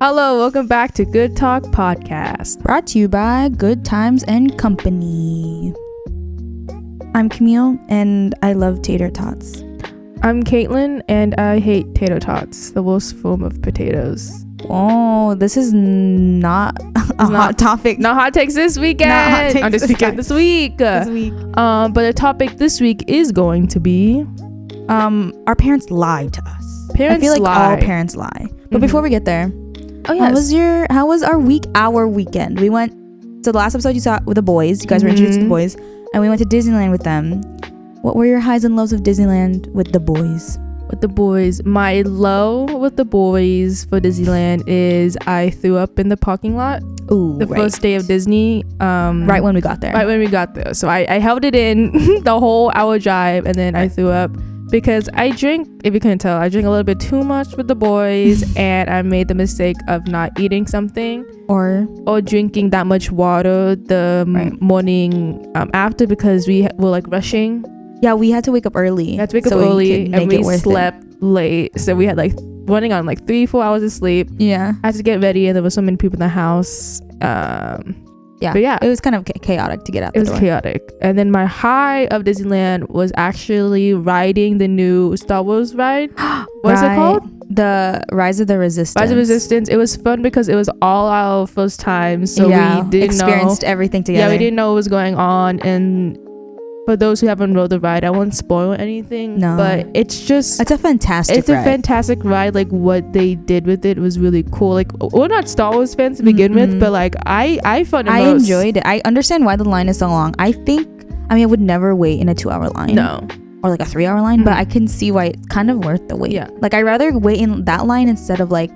Hello, welcome back to Good Talk Podcast. Brought to you by Good Times and Company. I'm Camille, and I love tater tots. I'm Caitlin, and I hate tater tots, the worst form of potatoes. Oh, this is not a hot topic. Not hot takes this weekend. Not hot takes this week. But the topic this week is going to be... our parents lied to us. I feel like all parents lie. But before we get there... Oh, yes. How was our weekend? We went, so the last episode you saw with the boys, you guys were introduced to the boys, and we went to Disneyland with them. What were your highs and lows of Disneyland with the boys? With the boys, my low with the boys for Disneyland is I threw up in the parking lot. Ooh, the first day of Disney. Right when we got there. So I held it in the whole hour drive, and then I threw up. Because I drink, if you couldn't tell, I drink a little bit too much with the boys, and I made the mistake of not eating something or drinking that much water the morning after, because we were like rushing. Yeah, we had to wake up early. And we slept late, so we had like running on like 3-4 hours of sleep. Yeah, I had to get ready, and there was so many people in the house. Yeah, but yeah, it was kind of chaotic to get out. It was chaotic. And then my high of Disneyland was actually riding the new Star Wars ride. What's it called? The Rise of the Resistance. Rise of Resistance. It was fun because it was all our first time, so we didn't experienced everything together. Yeah, we didn't know what was going on. And for those who haven't rode the ride, I won't spoil anything. No, but it's a fantastic ride. Like what they did with it was really cool. Like we're not Star Wars fans to begin with, but like I enjoyed it. I understand why the line is so long. I would never wait in a 2-hour line. No. Or like a 3-hour line, but I can see why it's kind of worth the wait. Yeah. Like I'd rather wait in that line instead of like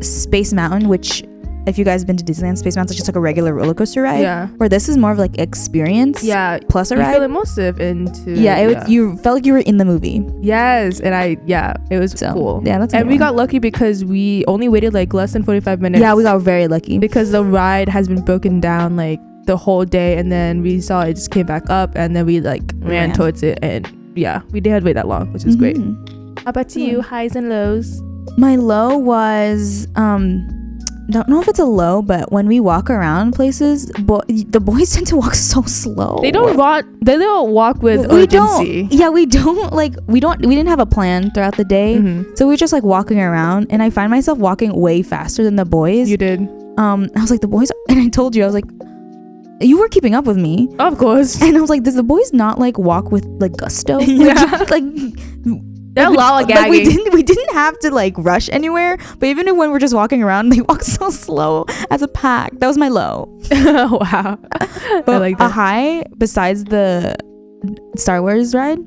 Space Mountain, which if you guys have been to Disneyland, Space Mountain's just like a regular roller coaster ride. Yeah. Where this is more of like experience. Yeah. Plus a ride. You feel immersive into. Yeah. You felt like you were in the movie. Yes, and it was cool. Yeah, that's. And we got lucky because we only waited like less than 45 minutes. Yeah, we got very lucky because the ride has been broken down like the whole day, and then we saw it just came back up, and then we like ran towards it, and yeah, we didn't have to wait that long, which is great. How about you? Highs and lows? My low was don't know if it's a low, but when we walk around places, the boys tend to walk so slow. They don't walk with urgency. We didn't have a plan throughout the day, so we were just like walking around, and I find myself walking way faster than the boys. You did. I was like, the boys, and I told you, I was like, you were keeping up with me, of course, and I was like, does the boys not like walk with like gusto? Yeah. They're lollygagging. We didn't have to like rush anywhere, but even when we're just walking around, they walk so slow as a pack. That was my low. Wow. But I like that. A high, besides the Star Wars ride,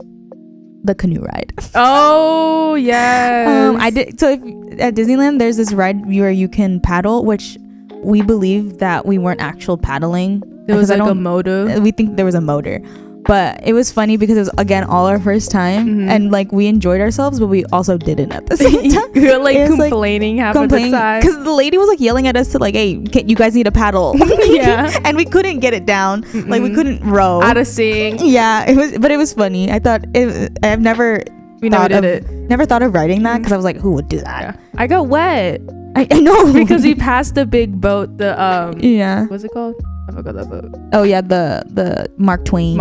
the canoe ride. Oh yes. I did. So at Disneyland, there's this ride where you can paddle, which we believe that we weren't actual paddling. There was like a motor. We think there was a motor. But it was funny because it was, again, all our first time. And, like, we enjoyed ourselves, but we also didn't at the same time. We were, like, complaining half of the time. Because the lady was, like, yelling at us to, like, hey, you guys need a paddle. Yeah. And we couldn't get it down. Like, we couldn't row. Out of sync. Yeah. But it was funny. I thought, I've never... Never thought of writing that because I was like, who would do that? Yeah. I got wet. I know. Because we passed the big boat, yeah. What's it called? I forgot that boat. Oh yeah, the Mark Twain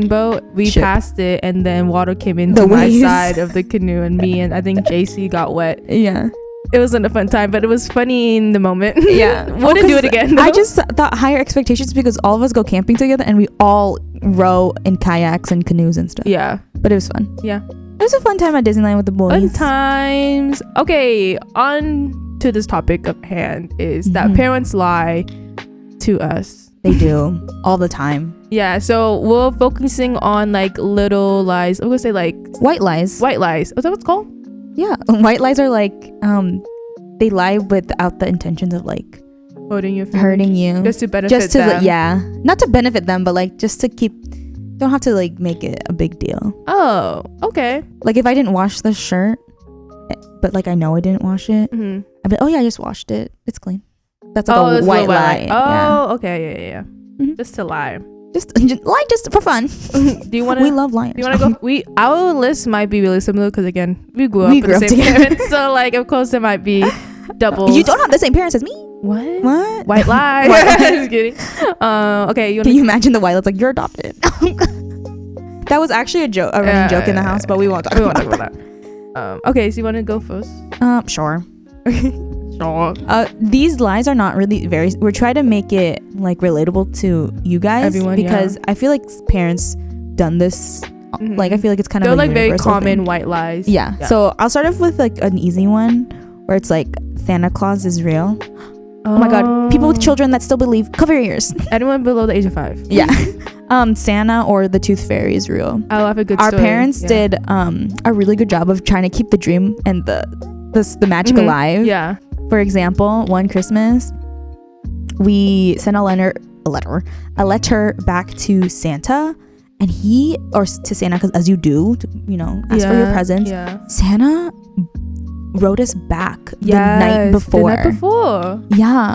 boat. We passed it, and then water came into my side of the canoe, and me and I think JC got wet. Yeah, it wasn't a fun time, but it was funny in the moment. Yeah, wouldn't do it again though. I just thought higher expectations because all of us go camping together, and we all row in kayaks and canoes and stuff. Yeah, but it was fun. Yeah, it was a fun time at Disneyland with the boys. Fun times. Okay, on to this topic of hand is that parents lie to us. They do all the time. Yeah, so we're focusing on like little lies. I'm gonna say like white lies. White lies. Is that what it's called? Yeah, white lies are like they lie without the intentions of like hurting you, just to benefit them. Yeah, not to benefit them, but like just to keep. Don't have to like make it a big deal. Oh, okay. Like if I didn't wash the shirt, but like I know I didn't wash it, I'd be like, oh yeah, I just washed it. It's clean. That's like a white lie. Oh, okay, yeah. Just to lie. Just lie just for fun. Do you want to? We love liars. Do you want to go? Our list might be really similar because again, we grew up with the same parents, so like of course there might be double. You don't have the same parents as me. What? White lie. Just kidding. Okay. Can you imagine the white? It's like you're adopted. That was actually a joke, a running joke in the house, but we won't talk about that. Okay, so you want to go first? Sure. Sure. These lies are not really we're trying to make it like relatable to you guys. Everyone, because I feel like parents done this. Like I feel like it's kind of they're like very universal common thing. white lies. Yeah. So I'll start off with like an easy one where it's like Santa Claus is real. Oh my god, people with children that still believe, cover your ears. Anyone below the age of 5. Yeah. Santa or the Tooth Fairy is real. I have a good Our story. parents did a really good job of trying to keep the dream and the magic alive. Yeah. For example, one Christmas, we sent a letter back to Santa, and to Santa, because as you do, ask for your presents. Yeah. Santa wrote us back the night before. Yeah,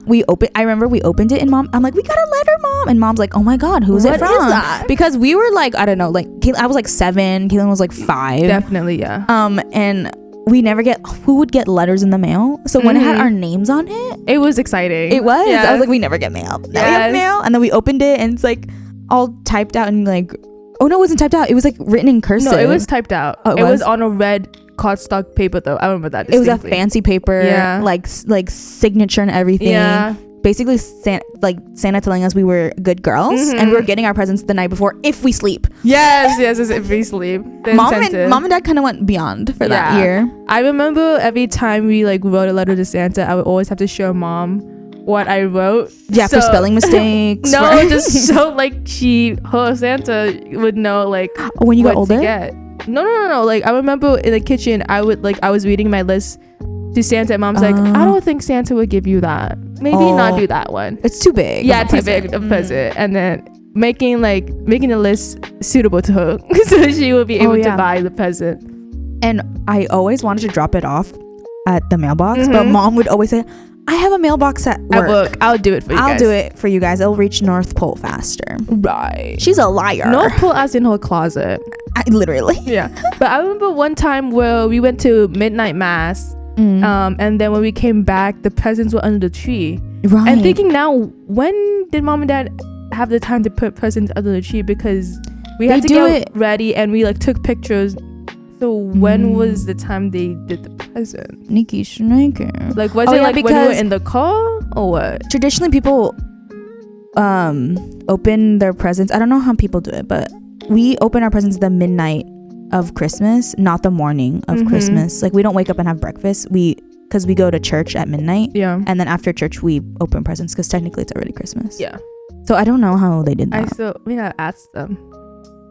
I remember we opened it, and I'm like, we got a letter, Mom, and Mom's like, oh my god, who's it from? What is that? Because we were like, I don't know, like I was like 7, Caitlin was like 5. Definitely, yeah. And we never who would get letters in the mail, so when it had our names on it, it was exciting. It was. I was like, we never get mail. Now we have mail. And then we opened it, and it's like all typed out, and like, oh no, it wasn't typed out, it was like written in cursive. No, it was typed out. Oh, it was on a red cardstock paper though. I remember that distinctly. It was a fancy paper, like signature and everything. Yeah. Basically Santa telling us we were good girls, and we were getting our presents the night before if we sleep. Yes, if we sleep. Mom and Dad kind of went beyond for that year. I remember every time we like wrote a letter to Santa, I would always have to show Mom what I wrote. Yeah, for spelling mistakes. No, just so like her Santa would know like when you got older. No. Like I remember in the kitchen, I was reading my list to Santa, and Mom's like, I don't think Santa would give you that. Maybe not do that one. It's too big. Yeah, too big of a present. And then making the list suitable to her so she would be able to buy the present. And I always wanted to drop it off at the mailbox, but Mom would always say, I have a mailbox at work. I'll do it for you guys. I'll do it for you guys. It'll reach North Pole faster. Right. She's a liar. North Pole as in her closet. Literally. Yeah. But I remember one time where we went to midnight mass. And then when we came back, the presents were under the tree. Right. And thinking now, when did Mom and Dad have the time to put presents under the tree? Because we had to get ready, and we like took pictures. So when was the time they did the present? Nikki Schnecker. Like was it like when we were in the car or what? Traditionally, people open their presents. I don't know how people do it, but we open our presents the midnight of Christmas, not the morning of Christmas. Like we don't wake up and have breakfast. Because we go to church at midnight. Yeah. And then after church we open presents because technically it's already Christmas. Yeah. So I don't know how they did that. I asked them.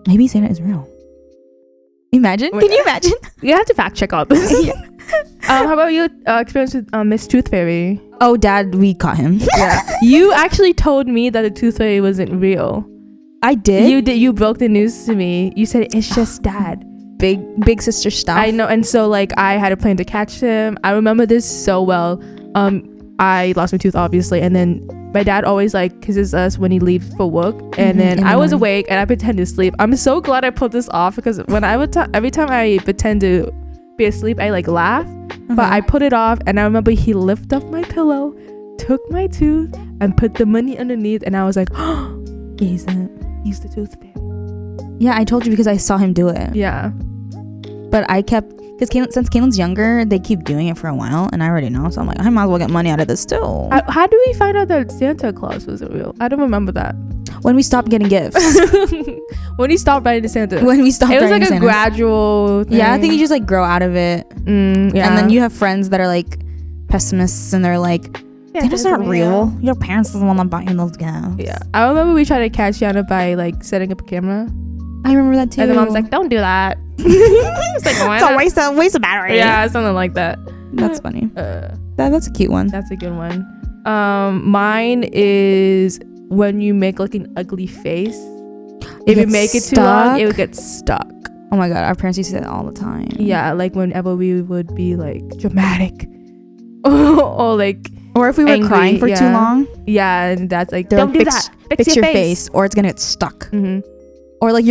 Maybe Santa is real. Imagine. Can you imagine? You have to fact check all this. How about your experience with Miss Tooth Fairy? Oh, Dad, we caught him. Yeah. You actually told me that the Tooth Fairy wasn't real. I did. You did. You broke the news to me. You said it's just Dad. Big sister stuff. I know. And so like I had a plan to catch him. I remember this so well. I lost my tooth obviously, and then my dad always like kisses us when he leaves for work, and then I was awake and I pretend to sleep. I'm so glad I put this off, because when I would every time I pretend to be asleep, I like laugh, but I put it off. And I remember he lifted up my pillow, took my tooth, and put the money underneath, and I was like, oh, he's the tooth fairy. Yeah, I told you because I saw him do it. Yeah. But I kept, because since Caitlin's younger, they keep doing it for a while, and I already know, so I'm like, I might as well get money out of this too. How do we find out that Santa Claus wasn't real? I don't remember that. When we stopped getting gifts. When we stopped writing to Santa. When we stopped it was writing like a Santa. gradual thing. Yeah, I think you just like grow out of it. Yeah. And then you have friends that are like pessimists, and they're like, Santa's not real. Your parents are the one that bought you those gifts. Yeah. I remember we tried to catch Yana by like setting up a camera. I remember that too. And the mom's like, don't do that. It's like, why not? It's a waste of battery. Yeah, something like that. That's funny. That's a cute one. That's a good one. Mine is when you make like an ugly face. If you make it too long, it would get stuck. Oh my god, our parents used to say that all the time. Yeah, like whenever we would be like dramatic or like, or if we were angry, crying for too long. Yeah, and that's like, don't do that. Fix your face, or it's gonna get stuck. Or like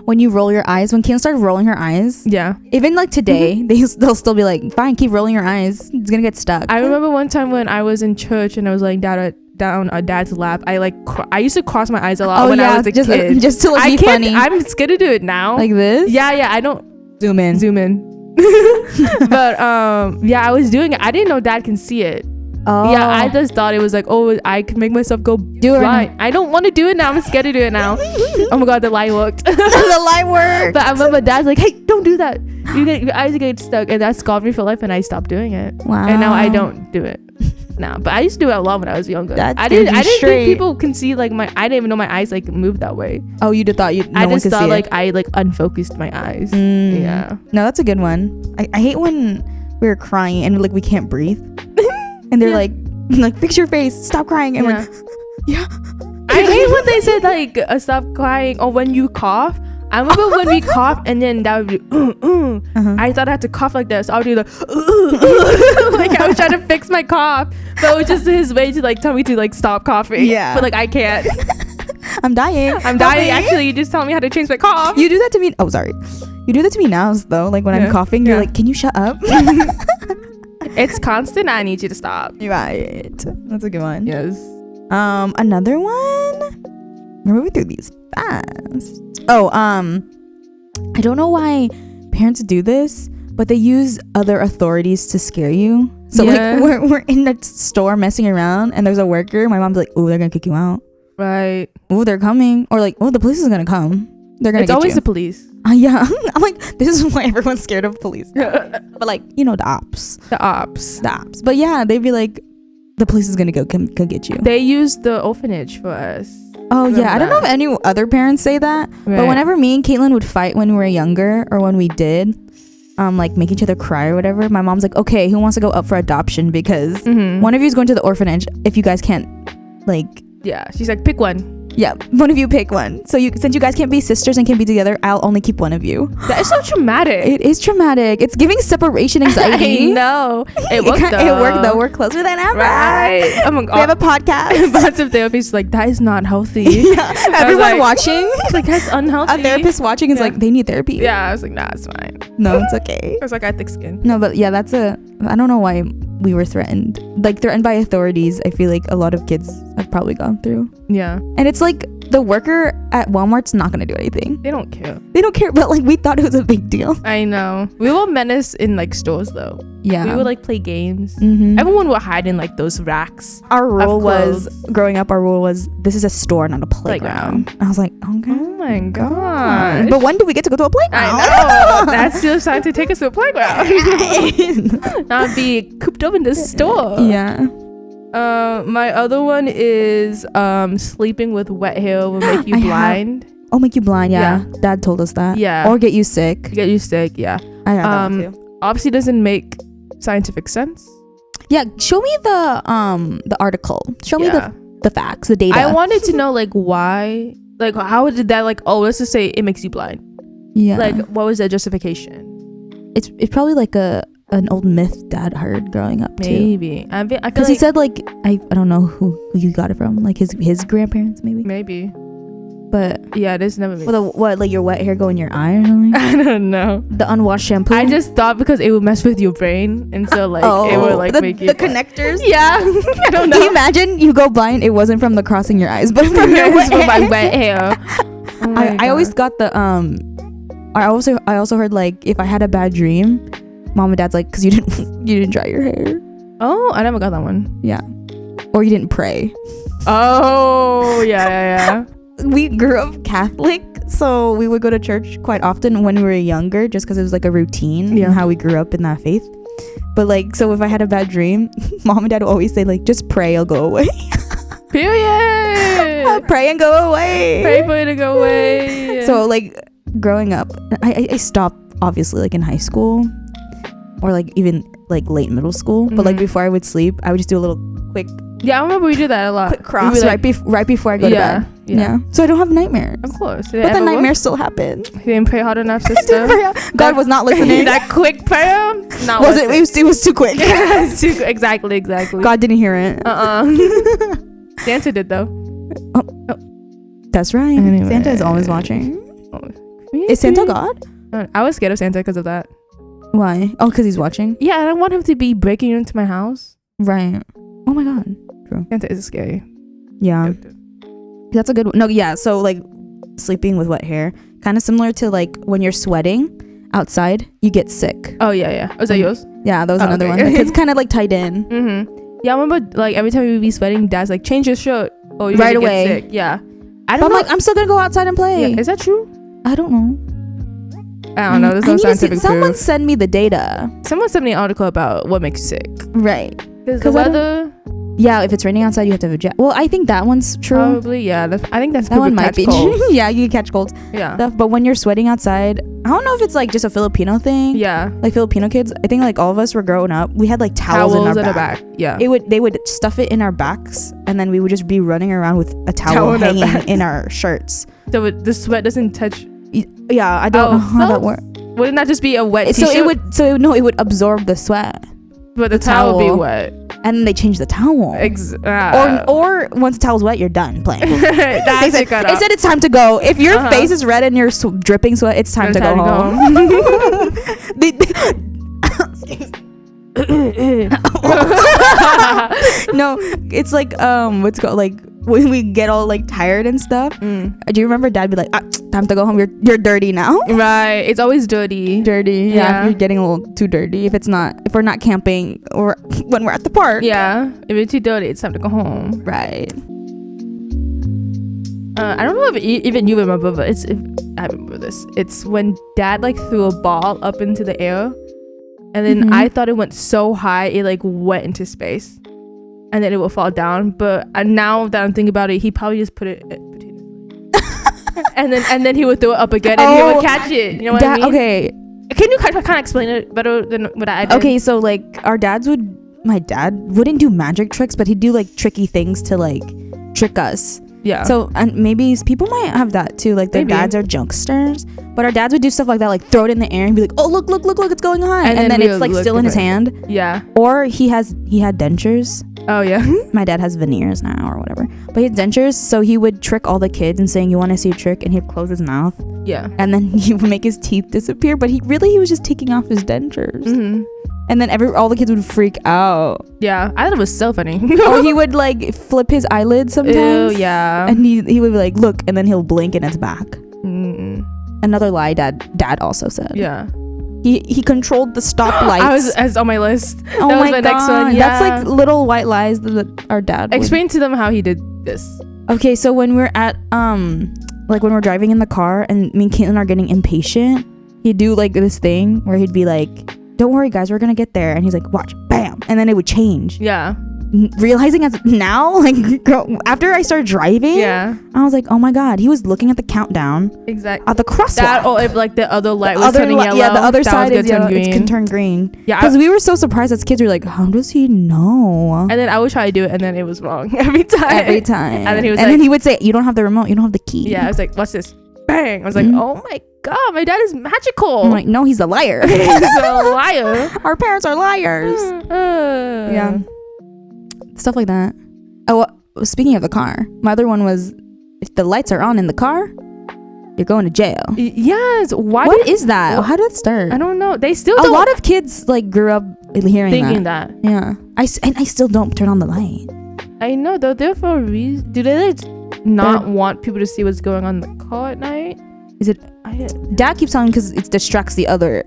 when you roll your eyes, when Caitlin started rolling her eyes, even like today, they'll still be like, fine, keep rolling your eyes, it's gonna get stuck. I remember one time when I was in church and I was laying down on Dad's lap, I used to cross my eyes a lot when I was a kid, just to be funny. I'm scared to do it now, like this. I don't zoom in but I was doing it. I didn't know Dad can see it. I just thought it was like, oh, I can make myself go blind. I don't want to do it now. I'm scared to do it now. Oh my god, the light worked. The light worked. But I remember Dad's like, hey, don't do that, your eyes are getting stuck, and that scarred me for life, and I stopped doing it. Wow. And now I don't do it now, but I used to do it a lot when I was younger. I didn't think people can see like I didn't even know my eyes like moved that way. Oh, you just thought I just thought like I like unfocused my eyes. No, that's a good one. I hate when we're crying and like we can't breathe and they're like fix your face, stop crying, and we're I hate when they said like stop crying, or when you cough. I remember when we cough and then that would be I thought I had to cough like this, so I would do like like I was trying to fix my cough, but it was just his way to like tell me to like stop coughing. But like I can't. I'm dying. Actually, you just tell me how to change my cough. You do that to me. Oh, sorry. You do that to me now though, like when I'm coughing, you're like, can you shut up? It's constant. I need you to stop. Right. That's a good one. Yes. Another one. We're moving through these fast. I don't know why parents do this, but they use other authorities to scare you. So like we're in the store messing around and there's a worker. My mom's like, oh, they're gonna kick you out. Right. Oh, they're coming. Or like, oh, the police is gonna come. They're gonna. It's always the police. Yeah. I'm like, this is why everyone's scared of police. But like, the ops. The ops. But yeah, they'd be like, the police is gonna come get you. They use the orphanage for us. Oh yeah, I don't know if any other parents say that, but whenever me and Caitlin would fight when we were younger, or when we did, like make each other cry or whatever, my mom's like, okay, who wants to go up for adoption, because one of you is going to the orphanage if you guys can't, like, she's like, pick one. Yeah, one of you pick one. So since you guys can't be sisters and can't be together, I'll only keep one of you. That is so traumatic. It is traumatic. It's giving separation anxiety. I know. It worked though. We're closer than ever. Right. Oh my god. We have a podcast. Lots of therapists like, that is not healthy. Everyone watching. Like, that's unhealthy. A therapist watching is like, they need therapy. Yeah, I was like, nah, it's fine. No, it's okay. It's like, I have thick skin. No, but yeah, I don't know why we were threatened. Like, threatened by authorities. I feel like a lot of kids have probably gone through. Yeah. And it's like, the worker at Walmart's not gonna do anything. They don't care. But like, we thought it was a big deal. I know. We were menace in like stores though. Yeah. We would like play games. Everyone would hide in like those racks. Our rule was, growing up, this is a store, not a playground. I was like, okay. Oh my god. But when do we get to go to a playground? I know. That's still trying to take us to a playground. Not be cooped up in the store. Yeah. My other one is sleeping with wet hair will make you blind. Make you blind. Yeah. Dad told us that. Yeah. Or get you sick. Yeah. I have that one too. Obviously doesn't make scientific sense. Yeah, show me the article. Show me the facts, the data. I wanted to know like why, like how did that, like, oh, let's just say it makes you blind. Yeah. Like, what was the justification? It's probably like an old myth Dad heard growing up too. Maybe. Because he said like, I don't know who you got it from, like his grandparents maybe. But yeah, this never made sense. What, like your wet hair go in your eye or something? I don't know. The unwashed shampoo? I just thought because it would mess with your brain, and so like it would like make you the connectors. Yeah. I don't know. Can you imagine you go blind, it wasn't from the crossing your eyes, but from your wet hair. My wet hair. Oh I always got the I also heard like if I had a bad dream, Mom and Dad's like, because you didn't dry your hair. Oh, I never got that one. Yeah. Or you didn't pray. Oh, yeah. We grew up Catholic, so we would go to church quite often when we were younger, just because it was like a routine and how we grew up in that faith. But like, so if I had a bad dream, Mom and Dad would always say like, just pray, it'll go away. Period. Pray and go away. Pray for it to go away. So like, growing up, I stopped obviously like in high school, or like even like late middle school. But like before I would sleep, I would just do a little quick. Yeah, I remember we did that a lot. Quick cross right before I go to bed. Yeah. So I don't have nightmares. Of course. But the nightmares still happen. You didn't pray hard enough, sister. God was not listening. That quick prayer? Not was it? It was too quick. Exactly. God didn't hear it. Santa did though. Oh. That's right. Anyway. Santa is always watching. Is Santa God? I was scared of Santa because of that. Why? Oh, because he's watching? Yeah, I don't want him to be breaking into my house. Right. Oh my God. True. Santa is scary. Yeah. That's a good one. No, yeah. So like sleeping with wet hair, kind of similar to like when you're sweating outside, you get sick. Oh yeah. Was that yours? Yeah, that was another one. Like, it's kind of like tied in. Mm-hmm. Yeah, I remember like every time we would be sweating, Dad's like, change your shirt. Oh, you're right gonna away. get sick. Yeah. I'm like, I'm still gonna go outside and play. Yeah. Is that true? I don't know. I don't know. There's no scientific someone proof. send me the data. Someone sent me an article about what makes you sick. Right. Because the weather. Yeah, if it's raining outside, you have to have a jacket. Well, I think that one's true. Probably, yeah. I think that one might be true. Yeah, you can catch colds. Yeah. But when you're sweating outside, I don't know if it's like just a Filipino thing. Yeah. Like Filipino kids, I think like all of us were growing up, we had like towels in our back. Yeah. They would stuff it in our backs, and then we would just be running around with a towel hanging in our shirts. So the sweat doesn't touch. Yeah, I don't know how that works. Wouldn't that just be a wet t-shirt? It would absorb the sweat. But the towel would be wet. And then they change the towel. Or once the towel's wet, you're done playing. They said it's time to go. If your face is red and you're dripping sweat, it's time to go home. No, it's like what's it called, like when we get all like tired and stuff. Do you remember Dad be like, time to go home, you're dirty now? Right, it's always dirty. Yeah, you're getting a little too dirty if we're not camping or when we're at the park. Yeah, if it's too dirty, it's time to go home. Right. I don't know if even you remember, but I remember this. It's when Dad like threw a ball up into the air, and then I thought it went so high it like went into space, and then it will fall down. But now that I'm thinking about it, he probably just put it between and then he would throw it up again and he would catch it. You know what I mean? Okay. Can you kind of explain it better than what I did? Okay, so like my dad wouldn't do magic tricks, but he'd do like tricky things to like trick us. Yeah. So, and maybe people might have that too. Like their dads are jokesters, but our dads would do stuff like that, like throw it in the air and be like, "Oh, look, it's going on," and then it's like still in his hand. Yeah. Or he had dentures. Oh yeah. My dad has veneers now or whatever, but he had dentures, so he would trick all the kids and saying, "You want to see a trick?" And he'd close his mouth. Yeah. And then he would make his teeth disappear, but he was just taking off his dentures. Mm-hmm. And then all the kids would freak out. Yeah, I thought it was so funny. Or he would like flip his eyelids sometimes. Ew, yeah. And he would be like, look, and then he'll blink and it's back. Another lie dad also said. Yeah. He controlled the stoplights. I was on my list. Oh that my was God. Next one. That's Yeah. like little white lies that our dad would. Explain to them how he did this. Okay, so when we're at like when we're driving in the car and me and Caitlin are getting impatient, he'd do like this thing where he'd be like, "Don't worry guys, we're gonna get there," and he's like, "Watch, bam," and then it would change. Yeah. Realizing as now, like after I started driving, I was like, oh my God, he was looking at the countdown. Exactly. At the crosswalk. That, or if like the other light was turning yellow. Yeah, the other side is yellow. It can turn green. Yeah. Because we were so surprised as kids. We were like, how does he know? And then I would try to do it, and then it was wrong every time. And then he would say, you don't have the remote. You don't have the key. Yeah. I was like, watch this. Bang. I was like, oh my God, my dad is magical. I'm like, no, he's a liar. He's a liar. Our parents are liars. Yeah. Stuff like that. Oh, speaking of the car, my other one was, if the lights are on in the car, you're going to jail. Yes. What is that? How did it start? I don't know. They still a lot of kids like grew up hearing thinking that. Yeah. I still don't turn on the light. I know, though. They're for a reason. Do they not want people to see what's going on in the car at night? Is it? Dad keeps telling me because it distracts the other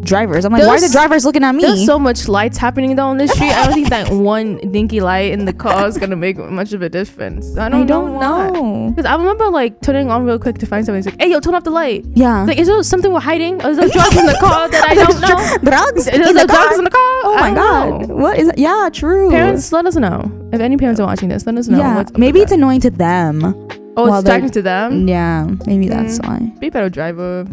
drivers. I'm like, why are the drivers looking at me? There's so much lights happening though on the street. I don't think that one dinky light in the car is gonna make much of a difference. I don't know. Because I remember like turning on real quick to find something. It's like, hey, yo, turn off the light. Yeah. Like, is there something we're hiding? Or is there drugs in the car that I don't know? Drugs? Is there drugs in the car? Oh my God. What is it? Yeah, true. Parents, let us know. If any parents are watching this, let us know. Yeah. Maybe it's annoying to them. Oh, it's distracting to them? Yeah. Maybe that's why. Be a better driver.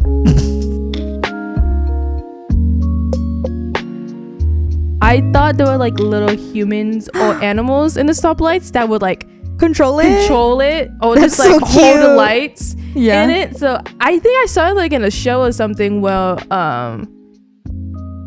I thought there were like little humans or animals in the stoplights that would like control it or that's just like so hold the lights in it. So I think I saw it like in a show or something where I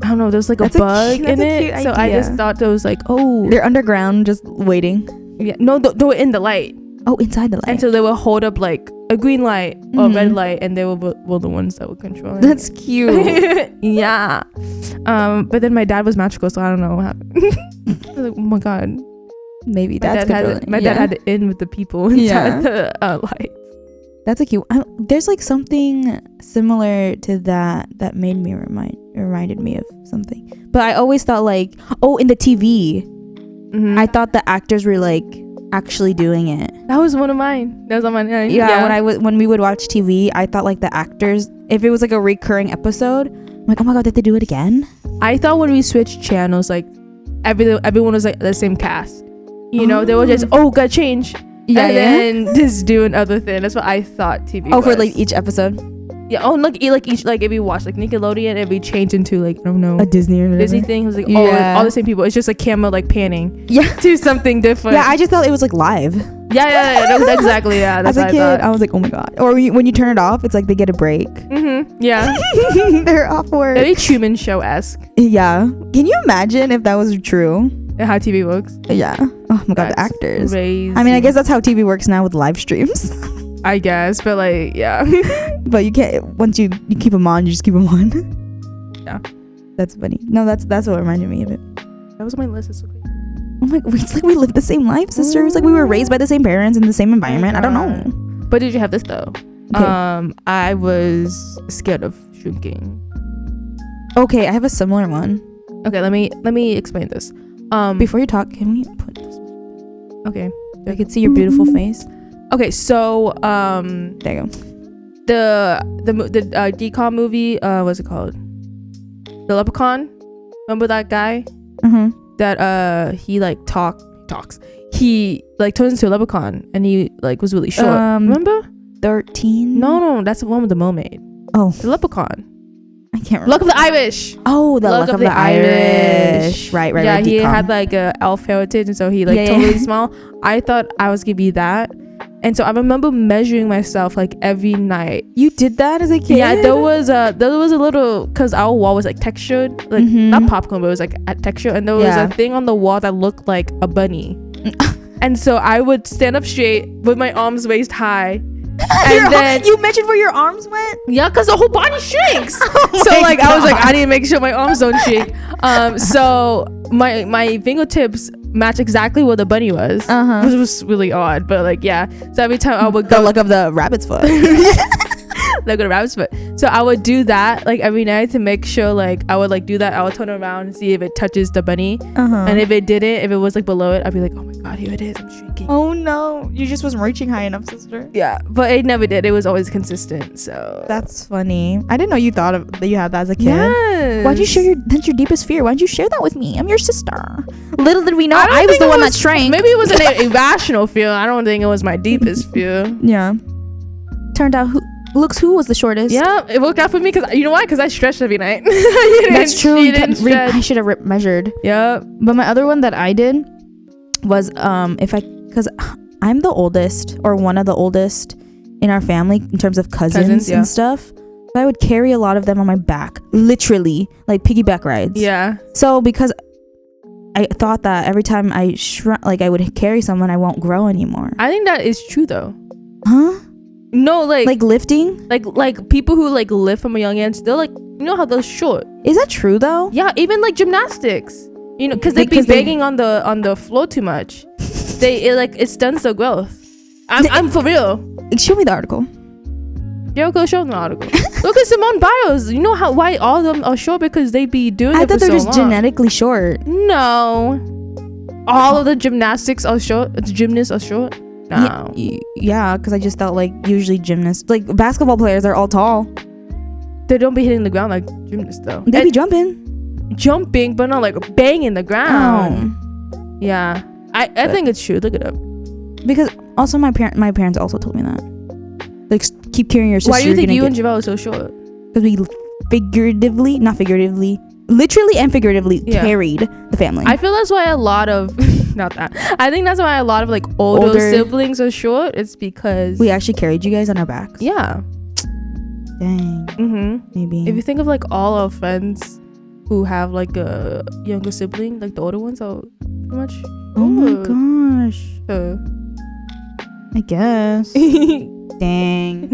don't know, there's like a bug in it. So I just thought there was like, oh, they're underground just waiting. Yeah, no, they were in the light. Oh, inside the light. And so they will hold up like a green light or red light, and they were the ones that were controlling. That's cute. Yeah. But then my dad was magical, so I don't know what happened. I was like, oh my god. Maybe that's my dad had to in with the people inside the lights. That's a cute. There's like something similar to that made me reminded me of something. But I always thought like, in the TV, I thought the actors were like actually doing it. That was one of mine. That was on my mind. Yeah. When we would watch TV, I thought like the actors, if it was like a recurring episode, I'm like, oh my god, did they do it again? I thought when we switched channels, like everyone was like the same cast. You know, they were just got change. Yeah, and then just doing other things. That's what I thought TV was. For like each episode. Yeah. Oh, look, like each, like if you watch like Nickelodeon, it'd be changed into like, I don't know, a Disney or Disney thing. It was like all the same people. It's just like camera like panning. Yeah. To something different. Yeah, I just thought it was like live. Yeah. No, exactly. Yeah. That's as a kid, I was like, oh my god. Or when you turn it off, it's like they get a break. Yeah. They're off work. Very Truman Show-esque. Yeah. Can you imagine if that was true? How TV works? Yeah. Oh my god, the actors. Crazy. I mean, I guess that's how TV works now with live streams. I guess, but like, yeah. But you can't, once you keep them on, you just keep them on. Yeah. That's funny. No, that's what reminded me of it. That was on my list. It's okay. Oh my god, it's like we lived the same life, sister. It's like we were raised by the same parents in the same environment. I don't know. But did you have this though? Okay. I was scared of shrinking. Okay, I have a similar one. Okay, let me explain this. Before you talk, can we put this? Okay. So I can see your beautiful face. Okay, so there you go. The decom movie, what's it called? The Leprechaun. Remember that guy? That he like talks. He like turns into a leprechaun, and he like was really short. Remember? 13? No, that's the one with the mermaid. Oh, the Leprechaun. I can't remember. Luck of the Irish. Oh, the Luck of the Irish. Right. Yeah, he had like a elf heritage, and so he like totally small. I thought I was gonna be that, and so I remember measuring myself like every night. You did that as a kid? Yeah, there was a little, because our wall was like textured, like not popcorn, but it was like a texture, and there was a thing on the wall that looked like a bunny. And so I would stand up straight with my arms waist high. And then you mentioned where your arms went? Yeah, because the whole body shrinks. So like God. I was like, I need to make sure my arms don't shrink. So my fingertips match exactly where the bunny was, which was really odd. But like, yeah. So every time I would go, the look of the rabbit's foot. Look at a rabbit's foot. So I would do that like every night to make sure like I would like do that. I would turn around and see if it touches the bunny, and if it didn't, if it was like below it, I'd be like, oh my god, here it is, I'm shrinking. Oh no, you just wasn't reaching high enough, sister. Yeah, but it never did. It was always consistent. So that's funny. I didn't know you thought that you had that as a kid. Yes. Why'd you share that's your deepest fear? Why'd you share that with me? I'm your sister. Little did we know I was the one that shrank. Maybe it was an irrational fear. I don't think it was my deepest fear. Yeah. Turned out who was the shortest? Yeah, it worked out for me because you know why? Because I stretched every night. That's true. I should have measured. Yeah. But my other one that I did was because I'm the oldest or one of the oldest in our family in terms of cousins and stuff. So I would carry a lot of them on my back, literally like piggyback rides. Yeah. So because I thought that every time I shrunk, like I would carry someone, I won't grow anymore. I think that is true though. Huh? No, like lifting, like people who like lift from a young age, they're like, you know how they're short. Is that true though? Yeah, even like gymnastics, you know, because they be begging on the floor too much. It stunts their growth. I'm for real. Show me the article. Yeah, go show them the article. Look at Simone Biles. You know why all of them are short? Because they be doing it for so long. I thought they're just genetically short. No, all of the gymnasts are short. No. Yeah, because I just felt like usually gymnasts, like basketball players, are all tall. They don't be hitting the ground like gymnasts though. They be jumping, but not like banging the ground. Oh. Yeah, I think it's true. Look it up. Because also my parents also told me that. Like, keep carrying your sister. Why do you think you and Javelle are so short? Because we literally and figuratively carried the family. I feel that's why a lot of I think that's why a lot of like older siblings are short. It's because we actually carried you guys on our backs. Yeah. Dang. Maybe. If you think of like all our friends who have like a younger sibling, like the older ones are pretty much. Oh my gosh. I guess. Dang.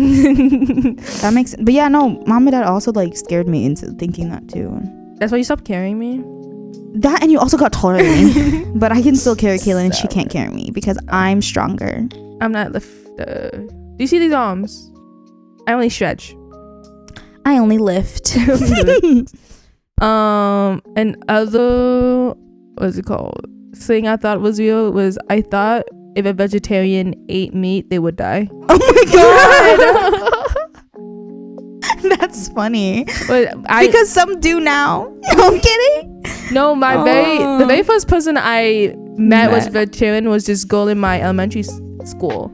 That makes sense. But yeah, no, mom and dad also like scared me into thinking that too. That's why you stopped carrying me? That, and you also got taller than me. But I can still carry Kaylin and she can't carry me because I'm stronger. I'm not do you see these arms? I only stretch. I only lift. And other, what's it called, thing I thought was real was I thought if a vegetarian ate meat they would die. Oh my god. That's funny. But because some do now. I'm kidding. No, the very first person I met was vegetarian was this girl in my elementary school.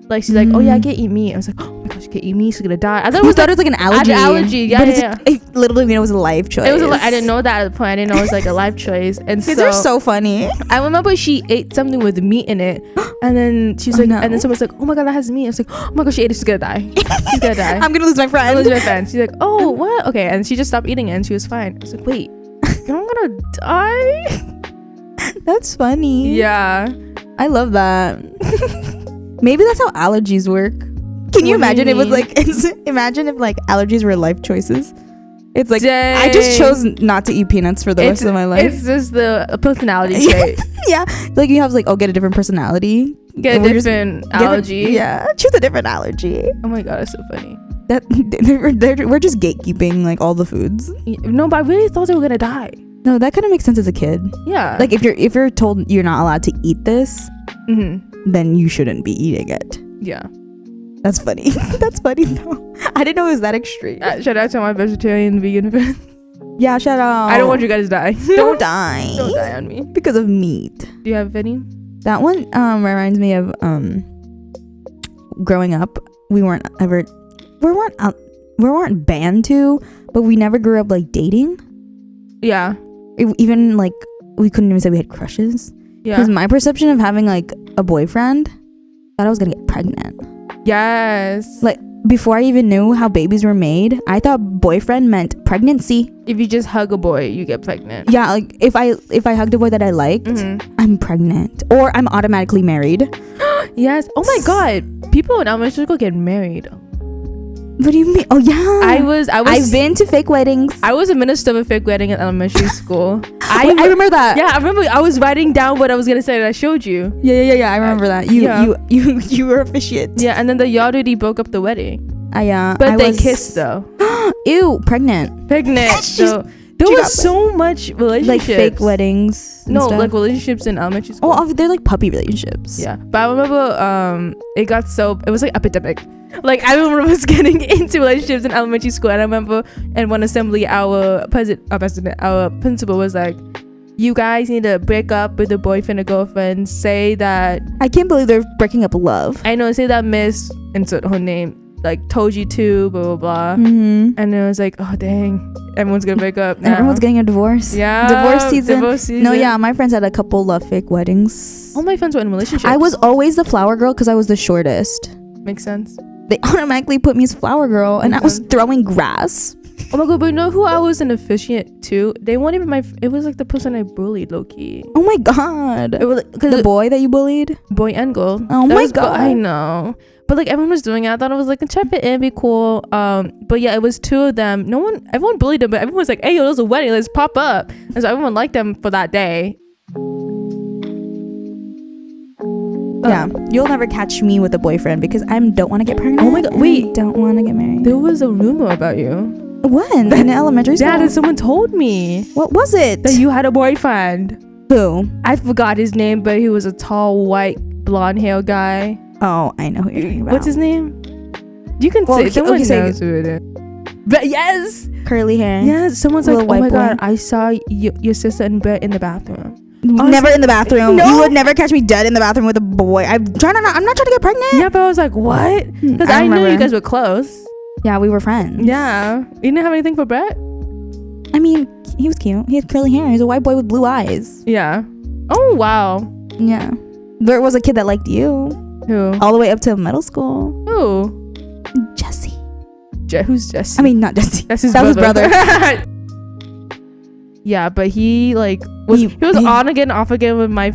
Like, she's like, oh yeah, I can't eat meat. I was like, oh my gosh, she can't eat meat, she's gonna die. I thought it was like an allergy. Yeah, yeah. It literally it was a life choice. It was I didn't know that at the point. I d't know it was like a life choice. And so they're so funny. I remember she ate something with meat in it, and then she's like, and then someone's like, oh my god, that has meat. I was like, oh my gosh, she ate it. She's gonna die. She's gonna die. I'm gonna lose my friend. I'm gonna lose my friend. She's like, oh what? Okay, and she just stopped eating it, and she was fine. I was like, wait, you're not gonna die? That's funny. Yeah, I love that. Maybe that's how allergies work. Can you imagine it was like, imagine if like allergies were life choices. It's like, dang. I just chose not to eat peanuts for the rest of my life. It's just the personality trait. Yeah. Like you have like, get a different personality. Get a different allergy. Choose a different allergy. Oh my god, it's so funny. We're just gatekeeping like all the foods. No, but I really thought they were gonna die. No, that kind of makes sense as a kid. Yeah. Like if you're told you're not allowed to eat this, then you shouldn't be eating it. Yeah. That's funny. That's funny though. I didn't know it was that extreme. Shout out to my vegetarian vegan friends. Yeah, shout out. I don't want you guys to die. Don't die. Don't die on me. Because of meat. Do you have any? That one reminds me of growing up. We weren't banned to, but we never grew up like dating. Yeah. Even like we couldn't even say we had crushes. Yeah. Because my perception of having like a boyfriend, thought I was gonna get pregnant. Yes. Like before I even knew how babies were made, I thought boyfriend meant pregnancy. If you just hug a boy, you get pregnant. Yeah, like if I hugged a boy that I liked, I'm pregnant, or I'm automatically married. Yes. Oh my god, people in elementary school get married. What do you mean? Oh yeah. I've been to fake weddings. I was a minister of a fake wedding in elementary school. I remember that. Yeah, I remember I was writing down what I was gonna say and I showed you. Yeah. I remember that. You were officiate. Yeah, and then the Yardity broke up the wedding. But they kissed though. Ew, pregnant. So there was so much relationships. Like fake weddings. No, like relationships in elementary school. Oh, they're like puppy relationships. Yeah. But I remember it was like epidemic. Like I remember was getting into relationships in elementary school, and I remember in one assembly our principal was like, you guys need to break up with a boyfriend or girlfriend. Say that I can't believe they're breaking up love. I know. Say that Miss, insert her name, like told you to, blah blah blah. And it was like, oh dang, everyone's gonna break up now. Everyone's getting a divorce. Yeah, divorce season. No, yeah, my friends had a couple love fake weddings. All my friends were in relationships. I was always the flower girl because I was the shortest. Makes sense. They automatically put me as flower girl, and I was throwing grass. Oh my god, but you know who I was an officiant to? They weren't even it was like the person I bullied, low-key. Oh my god. It was the boy that you bullied? Boy and girl. Oh my god. I know. But like everyone was doing it. I thought it was like a check it in, be cool. But yeah, it was two of them. Everyone bullied them, but everyone was like, hey yo, there's a wedding, let's pop up. And so everyone liked them for that day. Yeah, you'll never catch me with a boyfriend because I don't want to get pregnant. Oh my god, wait, don't want to get married. There was a rumor about you. When? In elementary school? Yeah, someone told me. What was it? That you had a boyfriend. Who? I forgot his name, but he was a tall, white, blonde hair guy. Oh, I know who you're talking about. What's his name? You can say someone knows who it is. But yes, curly hair. Yeah, someone's like, oh my god, I saw your sister in bed in the bathroom. Never in the bathroom. No. You would never catch me dead in the bathroom with a boy. I'm not trying to get pregnant. Yeah, but I was like, what? Because I knew you guys were close. Yeah, we were friends. Yeah. You didn't have anything for Brett? I mean, he was cute. He had curly hair. He's a white boy with blue eyes. Yeah. Oh, wow. Yeah. There was a kid that liked you. Who? All the way up to middle school. Who? Jesse. Who's Jesse? I mean, not Jesse. That's his brother. Yeah, but he like was on again, off again with my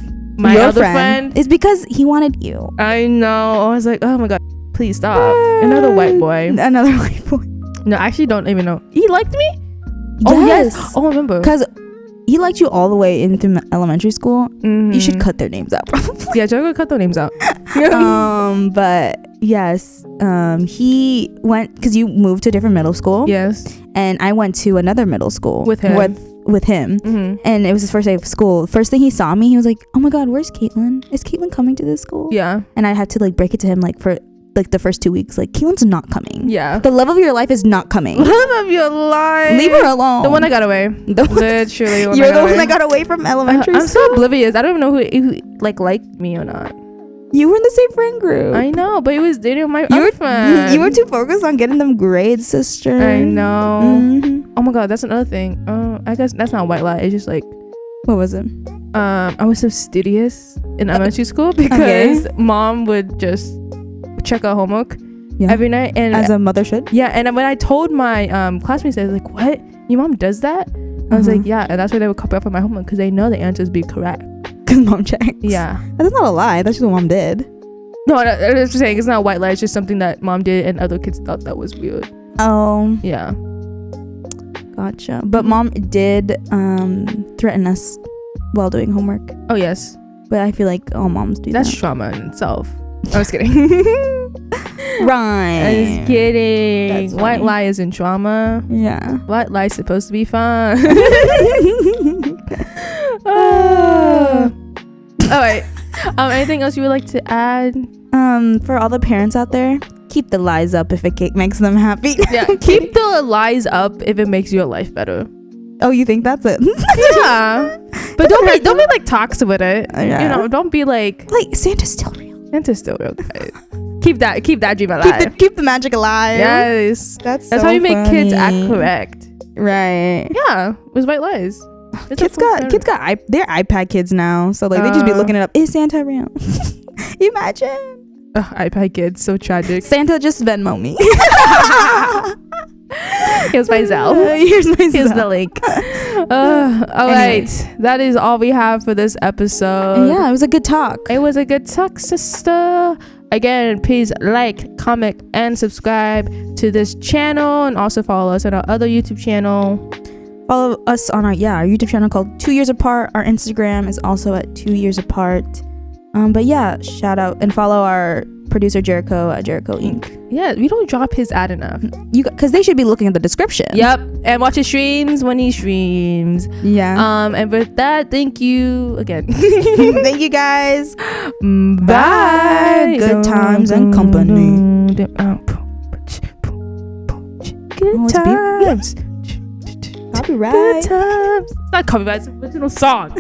other friend. It's because he wanted you. I know. I was like, oh my god. Please stop. Another white boy. Another white boy. No, I actually don't even know. He liked me? Yes. Oh, yes. Oh, I remember. Because he liked you all the way into elementary school. You should cut their names out, probably. Yeah, Joe, cut their names out. But yes, he went, because you moved to a different middle school. Yes. And I went to another middle school with him. With him. And it was his first day of school. First thing he saw me, he was like, oh my god, where's Caitlin? Is Caitlin coming to this school? Yeah. And I had to like break it to him like for like the first 2 weeks, like, Caitlin's not coming. Yeah. The love of your life is not coming. Love of your life. Leave her alone. The one that got away. Literally. You're the one that got away from elementary school. I'm so oblivious. I don't even know who like liked me or not. You were in the same friend group. I know, but it was dating my other friend. You were too focused on getting them grades, sister. I know. Oh my god, that's another thing. I guess that's not a white lie. It's just like, what was it? I was so studious in elementary school because mom would just check our homework every night, and as a mother should. Yeah, and when I told my classmates, they were like, "What? Your mom does that?" I was like, "Yeah," and that's why they would copy off of my homework because they know the answers be correct. Because mom checks. Yeah, that's not a lie. That's just what mom did. No, I was just saying it's not a white lie. It's just something that mom did, and other kids thought that was weird. Oh, yeah, gotcha. But mom did threaten us while doing homework. Oh yes, but I feel like all moms do. That's trauma in itself. I was kidding. Right. I was kidding. White lie isn't trauma. Yeah. White lie is supposed to be fun. All right. Anything else you would like to add? For all the parents out there, keep the lies up if it makes them happy. Yeah. Keep the lies up if it makes your life better. Oh, you think that's it? Yeah. But don't be like toxic with it. Yeah. You know, don't be like Santa's still real. Santa's still real, guys. Keep that dream alive. Keep the magic alive. Yes. That's how you make kids act correct. Right. Yeah. It was white lies. Kids got they're iPad kids now, so like they just be looking it up. Is Santa real? Imagine. iPad kids, so tragic. Santa just Venmo me. Here's my Zelle. Here's the link. All right, that is all we have for this episode. Yeah, it was a good talk. It was a good talk, sister. Again, please like, comment, and subscribe to this channel, and also follow us on our other YouTube channel. Follow us on our YouTube channel called 2 Years Apart. Our Instagram is also at 2 Years Apart. But yeah, shout out and follow our producer Jericho at Jericho Inc. Yeah, we don't drop his ad enough. Because they should be looking at the description. Yep, and watch his streams when he streams. Yeah. And with that, thank you again. Thank you guys. Bye. Good times and company. Good times. Copyright. Good times. It's not copyright. It's an original song.